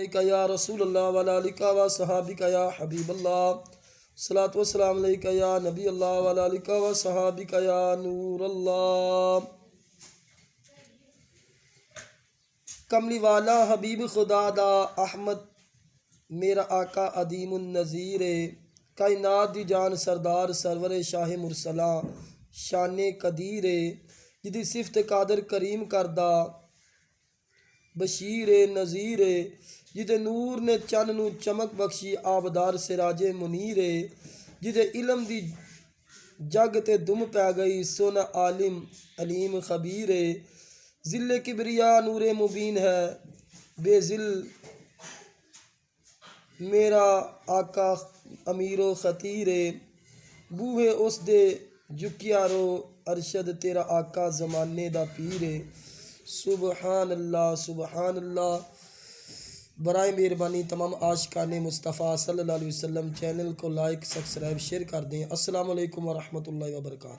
علیکہ یا رسول اللہ وعلی آلکہ و صحابکہ یا حبیب اللہ، صلاۃ والسلام علیکہ یا نبی اللہ وعلی آلکہ و صحابکہ یا نور اللہ۔ کملی والا حبیب خدا دا احمد میرا آقا عدیم النظیر، کائنات دی جان سردار سرور شاہ مرسلاں شان قدیر، جدی صفت قادر کریم کردہ بشیر نذیر، جدے نور نے چن نو چمک بخشی آبدار سراج منیر، جدے علم دی جگ تے دم پہ گئی سونا عالم علیم خبیر، ذل کبریا نور مبین ہے بے ذل میرا آقا امیر و خطیر، بوہے اس دے جکیا رو ارشد تیرا آقا زمانے دا پیر۔ سبحان اللہ سبحان اللہ۔ برائے مہربانی تمام عاشقان مصطفیٰ صلی اللہ علیہ وسلم چینل کو لائک سبسکرائب شیئر کر دیں۔ السلام علیکم ورحمۃ اللہ وبرکاتہ۔